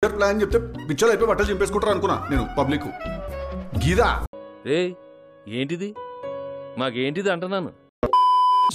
Plan చెప్తే పిచ్చలు అయిపోయి బట్టలు చింపేసుకుంటారు అనుకున్నా నేను పబ్లిక్ గీదా ఏంటిది మాకేంటిది అంటున్నాను.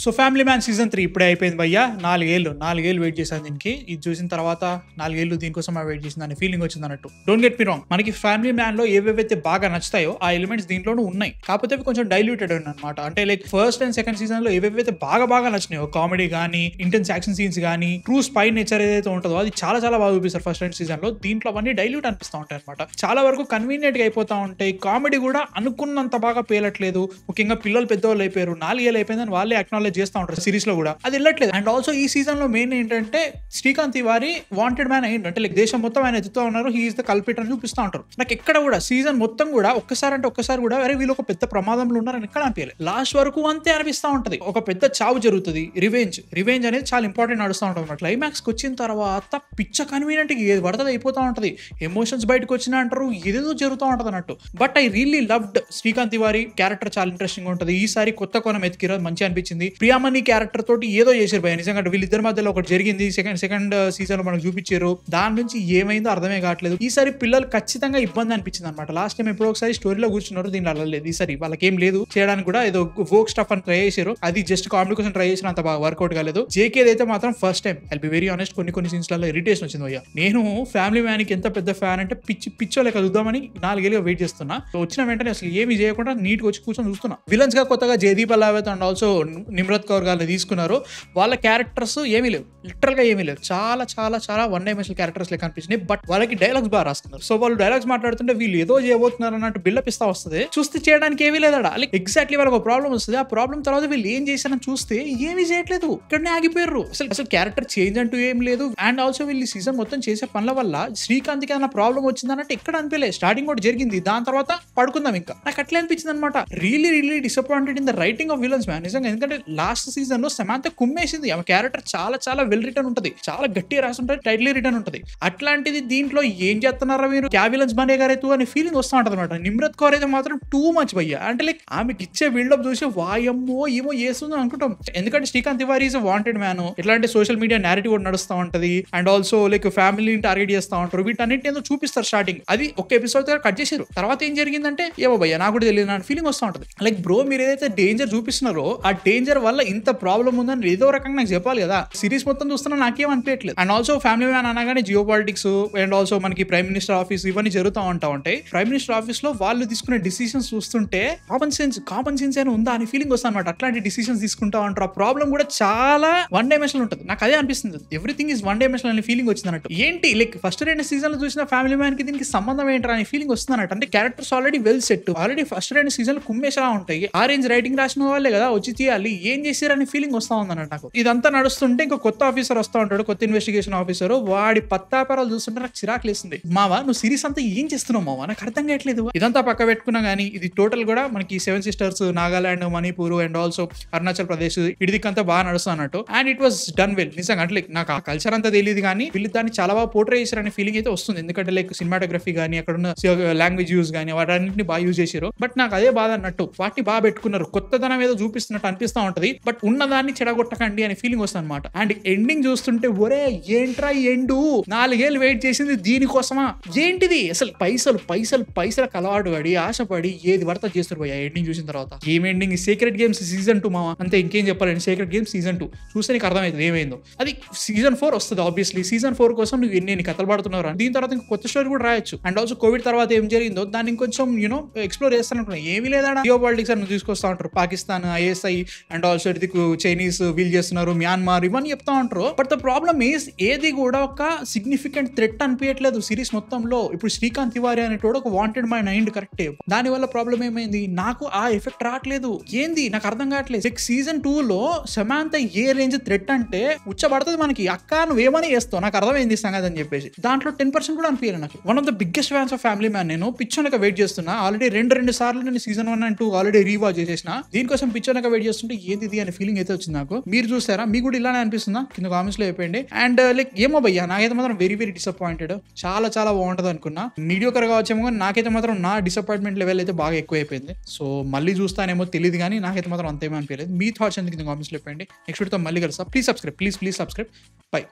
సో ఫ్యామిలీ మ్యాన్ సీజన్ 3 ఇప్పుడే అయిపోయింది భయ్యా. 4 ఏళ్ళు వెయిట్ చేశాను దీనికి. ఇది చూసిన తర్వాత 4 ఏళ్ళు దీనికోసం వెయిట్ చేసింది అనే ఫీలింగ్ వచ్చింది అన్నట్టు. డోంట్ గెట్ మీ రాంగ్, మనకి ఫ్యామిలీ మ్యాన్ లో ఏవేవైతే బాగా నచ్చుతాయో ఆ ఎలిమెంట్స్ దీంట్లోనూ ఉన్నాయి, కాకపోతే అవి కొంచెం డైల్యూటెడ్ అనమాట. అంటే like first and second season లో ఏవేవైతే బాగా నచ్చినాయో, కామెడీ కానీ, ఇంటెన్స్ యాక్షన్ సీన్స్ కానీ, ట్రూ స్పై నేచర్ ఏదైతే ఉంటుందో అది చాలా బాగా చూపిస్తారు ఫస్ట్ అండ్ సీజన్ లో. దీంట్లో అవన్నీ డైల్యూట్ అనిపిస్తూ ఉంటాయి అనమాట. చాలా వరకు కన్వీనియంట్ గా అయిపోతా ఉంటాయి. కామెడీ కూడా అనుకున్నంత బాగా పేలట్లేదు. ముఖ్యంగా పిల్లలు పెద్దవాళ్ళు అయిపోయారు, 4 ఏళ్ళు అయిపోయిందని వాళ్ళే అక్నాలెడ్జ్ చేస్తూ ఉంటారు సిరీస్ లో కూడా, అది వెళ్ళట్లేదు. అండ్ ఆల్సో ఈ సీజన్ లో మెయిన్ ఏంటంటే శ్రీకాంత్ తివారీ వాంటెడ్ మ్యాన్ అయ్యిండు. అంటే లైక్ దేశం మొత్తం ఆయన ఎత్తుతూ ఉన్నారు, హీ ఈస్ ద కల్పిట్ అని చూపిస్తూ ఉంటారు. నాకు ఎక్కడ కూడా సీజన్ మొత్తం కూడా ఒక్కసారి కూడా అరే వీళ్ళు ఒక పెద్ద ప్రమాదంలో ఉన్నారని ఎక్కడ అనిపించలేదు. లాస్ట్ వరకు అంతే అనిపిస్తూ ఉంటది. ఒక పెద్ద చావు జరుగుతుంది, రివెంజ్ అనేది చాలా ఇంపార్టెంట్ నడుస్తూ ఉంటుంది. క్లైమాక్స్ కి వచ్చిన తర్వాత పిచ్చ కన్వీనియంట్ ఏది పడుతుంది అయిపోతూ ఉంటది. ఎమోషన్స్ బయటకు వచ్చినా అంటారు, ఏదేదో జరుగుతూ ఉంటది అన్నట్టు. But I really loved Srikanth Tiwari character, చాలా ఇంట్రెస్టింగ్ ఉంటుంది. ఈసారి కొత్త కోణం ఎత్తికిరా, మంచి అనిపించింది. ప్రియామణి క్యారెక్టర్ తోటి ఏదో చేశారు భయ, నిజంగా వీళ్ళిద్దరి మధ్యలో ఒకటి జరిగింది సెకండ్ సీజన్ లో మనకు చూపించారు. దాని నుంచి ఏమైందో అర్థమే కావట్లేదు. ఈసారి పిల్లలు ఖచ్చితంగా ఇబ్బంది అనిపించింది అనమాట. లాస్ట్ టైం ఎప్పుడో ఒకసారి స్టోరీలో కూర్చున్నారు, దీని అల్లలేదు. ఈసారి వాళ్ళకి ఏం లేదు చేయడానికి, కూడా ఏదో ఫోక్ స్టఫ్ అని ట్రై చేశారు. అది జస్ట్ కామెడీ కోసం ట్రై చేసిన, అంత బాగా వర్కౌట్ కాలేదు. జేకే అయితే మాత్రం first time I'll be very honest కొన్ని సీన్స్ లలో ఇరిటేషన్ వచ్చింది భయ్య. నేను ఫ్యామిలీ మ్యాన్ కి ఎంత పెద్ద ఫ్యాన్ అంటే పిచ్చో లెక్క చూద్దామని 4 ఏళ్ళుగా వెయిట్ చేస్తున్నా. వచ్చిన వెంటనే అసలు ఏమి చేయకుండా నీట్ గా వచ్చి కూర్చొని చూస్తున్నా. విలన్స్ గా కొత్తగా జయదీప్ అలావేత్ అండ్ ఆల్సో నిమ్రత్ కౌర్ గారిని తీసుకున్నారు. వాళ్ళ క్యారెక్టర్స్ ఏమీ లేవు, లిటరల్ గా ఏమీ లేవు. చాలా వన్ డైమెన్షనల్ క్యారెక్టర్స్ లెక్క అనిపించినాయి. బట్ వాళ్ళకి డైలాగ్స్ బాగా రాస్తున్నారు. సో వాళ్ళు డైలాగ్స్ మాట్లాడుతుంటే వీళ్ళు ఏదో చేయబోతున్నారు అన్నట్టు బిల్డప్ ఇస్తా వస్తుంది. చూస్తే చేయడానికి ఏమీ లేదడా. లైక్ ఎగ్జాక్ట్లీ వాళ్ళకి ఒక ప్రాబ్లం వస్తుంది. ఆ ప్రాబ్లం తర్వాత వీళ్ళు ఏం చేశారని చూస్తే ఏమీ చేయట్లేదు, ఇక్కడనే ఆగిపోయారు. అసలు క్యారెక్టర్ చేంజ్ అంటూ ఏం లేదు. అండ్ ఆల్సో వీళ్ళు సీజన్ మొత్తం చేసే పనుల వల్ల శ్రీకాంత్ కి ఏదైనా ప్రాబ్లం వచ్చింది అన్నట్టు ఎక్కడ అనిపించలేదు. స్టార్టింగ్ కూడా జరిగింది, దాని తర్వాత పడుకుందాం ఇంకా, నాకు అట్లే అనిపించింది అనమాట. Really disappointed in the writing of villains man నిజంగా. ఎందుకంటే లాస్ట్ సీజన్ లో సమాంత కుమ్మేసింది. ఆమె క్యారెక్టర్ చాలా వెల్ రిటర్న్ ఉంటుంది, చాలా గట్టిగా రాసి ఉంటుంది, టైట్లీ రిటర్న్ ఉంటుంది. అట్లాంటిది దీంట్లో ఏం చేస్తున్నారా మీరు, క్యావిలన్స్ బనే గారైతూ అనే ఫీలింగ్ వస్తూ ఉంటుంది అనమాట. నిమ్రత్ కౌర్ అయితే మాత్రం టూ మచ్ భయ్య. అంటే లైక్ ఆమెకి ఇచ్చే బిల్డప్ చూసి వాయమ్మో ఏమో చేస్తుందని అనుకుంటాం. ఎందుకంటే Srikanth Tiwari is wanted man, ఇట్లాంటి సోషల్ మీడియా నేరేటివ్ కూడా నడుస్తూ ఉంటది. అండ్ ఆల్సో లైక్ ఫ్యామిలీని టార్గెట్ చేస్తూ ఉంటారు. వీటన్నింటి ఏదో చూపిస్తారు స్టార్టింగ్, అది ఒక ఎపిసోడ్ కట్ చేశారు. తర్వాత ఏం జరిగిందంటే ఏమో భయ్య నాకు కూడా తెలియదు అనే ఫీలింగ్ వస్తూ ఉంటుంది. లైక్ బ్రో మీరు ఏదైతే డేంజర్ చూపిస్తున్నారో ఆ డేంజర్ వల్ల ఇంత ప్రాబ్లం ఉందని ఏదో రకంగా నాకు చెప్పాలి కదా. సిరీస్ మొత్తం చూస్తున్నా నాకేం అనిపించట్లేదు. అండ్ ఆల్సో ఫ్యామిలీ మ్యాన్ అనగానే జియో పాలిటిక్స్ అండ్ ఆల్సో మనకి ప్రైమ్ మినిస్టర్ ఆఫీస్ ఇవన్నీ జరుగుతూ ఉంటాయి. ప్రైమ్ మినిస్టర్ ఆఫీస్ లో వాళ్ళు తీసుకునే డిసిషన్స్ చూస్తుంటే కామన్ సెన్స్ అయినా ఉందా అని ఫీలింగ్ వస్తుంది అనమాట. అట్లాంటి డిసిషన్స్ తీసుకుంటా ఉంటారు. ఆ ప్రాబ్లం కూడా చాలా వన్ డైమెన్షనల్ ఉంటుంది. నాకు అదే అనిపిస్తుంది, ఎవ్రీథింగ్ ఈజ్ వన్ డైమెన్షనల్ అనే ఫీలింగ్ వచ్చింది అన్నట్టు. ఏంటి లైక్ ఫస్ట్ 2 సీజన్ లో చూసిన ఫ్యామిలీ మ్యాన్ కి దీనికి సంబంధం ఏంటరా అనే ఫీలింగ్ వస్తుంది అన్నట్టు. అంటే characters already well set, already first 2 సీజన్లు కుమ్మేసలా ఉంటాయి. ఆరెంజ్ రైటింగ్ రాసిన వాళ్ళే కదా వచ్చి తీయాలి, ఏం చేశారని ఫీలింగ్ వస్తా ఉంది అన్నట్టు నాకు. ఇదంతా నడుస్తుంటే ఇంకో కొత్త ఆఫీసర్ వస్తూ ఉంటాడు, కొత్త ఇన్వెస్టిగేషన్ ఆఫీసర్. వాడి పత్తాపరాలు చూస్తుంటే నాకు చిరాకు లేస్తుంది. మావా నువ్వు సిరీస్ అంతా ఏం చేస్తున్నావు మావా, నాకు అర్థం కావట్లేదు. ఇదంతా పక్క పెట్టుకున్నా గానీ ఇది టోటల్ కూడా మనకి 7 sisters, Nagaland, Manipur and also Arunachal Pradesh ఇడిదికంతా బాగా నడుస్తుంది అన్నట్టు. And it was done well నిజంగా. అంటే లైక్ నాకు ఆ కల్చర్ అంతా తెలియదు కానీ వీళ్ళు దాన్ని చాలా బాగా పోర్ట్రే చేశారనే ఫీలింగ్ అయితే వస్తుంది. ఎందుకంటే లైక్ సినిమాటోగ్రఫీ కానీ, అక్కడ ఉన్న లాంగ్వేజ్ యూజ్ కానీ వాటన్నింటిని బాగా యూజ్ చేశారు. బట్ నాకు అదే బాధ అన్నట్టు, వాటిని బాగా పెట్టుకున్నారు, కొత్తదనం ఏదో చూపిస్తున్నట్టు అనిపిస్తూ ఉంటది. బట్ ఉన్నదాన్ని చెడగొట్టకండి అనే ఫీలింగ్ వస్తుంది అనమాట. అండ్ ఎండింగ్ చూస్తుంటే ఒరే ఏంట్రా ఎండు, 4 ఏళ్ళు వెయిట్ చేసింది దీనికోసమా, ఏంటిది అసలు పైసలు కలవాడు పడి ఆశపడి ఏది పడతా చేస్తారు పోయా. ఎండింగ్ చూసిన తర్వాత ఏం ఎండింగ్, సీక్రెట్ గేమ్స్ సీజన్ 2 మావా, అంతే ఇంకేం చెప్పాలండి. సీక్రెట్ గేమ్స్ సీజన్ 2 చూస్తే నీకు అర్థమవుతుంది ఏమైందో. అది సీజన్ 4 వస్తుంది ఆబ్వియస్లీ. సీజన్ 4 కోసం నువ్వు ఎన్ని కథలు పడుతున్నావు. దీని తర్వాత ఇంకో కొత్త స్టోరీ కూడా రాయొచ్చు. అండ్ ఆల్సో కోవిడ్ తర్వాత ఏం జరిగిందో దాన్ని ఇంకొంచెం ఎక్స్ప్లోర్ చేస్తాను. ఏమీ లేదా జియో పాలిటిక్స్ అని తీసుకొస్తా ఉంటారు. Pakistan, ISI and also Chinese వీల్ చేస్తున్నారు, మ్యాన్మార్ ఇవన్నీ చెప్తా ఉంటారు. బట్ ద ప్రాబ్లమ్ ఈస్ ఏది కూడా ఒక సిగ్నిఫికెంట్ థ్రెట్ అనిపించట్లేదు సిరీస్ మొత్తంలో. ఇప్పుడు శ్రీకాంత్ తివారీ అనేటోడు ఒక వాంటెడ్ మైండ్ అయింది కరెక్టే, దాని వల్ల ప్రాబ్లం ఏమైంది, నాకు ఆ ఎఫెక్ట్ రావట్లేదు. ఏంది నాకు అర్థం కావట్లేదు. సీజన్ 2 లో సమాంత ఏ రేంజ్ థ్రెట్ అంటే ఉచ్చబడుతుంది మనకి, అక్క నువ్వేమని చేస్తావు నాకు అర్థమైంది సంగతి అని చెప్పేసి. దాంట్లో 10% కూడా అనిపించాలి నాకు. One of the biggest fans of family man. నేను పిచ్చోనక వెయిట్ చేస్తున్నా ఆల్రెడీ రెండు సార్లు. నేను సీజన్ 1 and 2 ఆల్రెడీ రీవాచ్ చేసేసిన. దీనికోసం పిచ్చోనక వెయిట్ చేస్తుంటే ఏంది అనే ఫీలింగ్ అయితే వచ్చింది నాకు. మీరు చూసారా, మీకు కూడా ఇలానే అనిపిస్తుందా కింద కామెంట్స్ లో చెప్పండి. అండ్ లైక్ ఏమో భయ్యా నాకైతే మాత్రం వెరీ డిసప్పాయింటెడ్. చాలా బాగుంటుంది అనుకున్నా, మీడియోకర్ కావచ్చేమో కానీ నాకైతే మాత్రం నా డిసప్పాయింట్మెంట్ లెవెల్ అయితే బాగా ఎక్కువ అయిపోయింది. సో మళ్ళీ చూస్తానేమో తెలియదు కానీ నాకైతే మాత్రం అంతేమో అనిపించలేదు. మీ థాట్స్ ఎందుకు కింద కామెంట్స్ లో చెప్పండి. నెక్స్ట్ వీడియోతో మళ్ళీ కలుస్తా. Please subscribe. బై.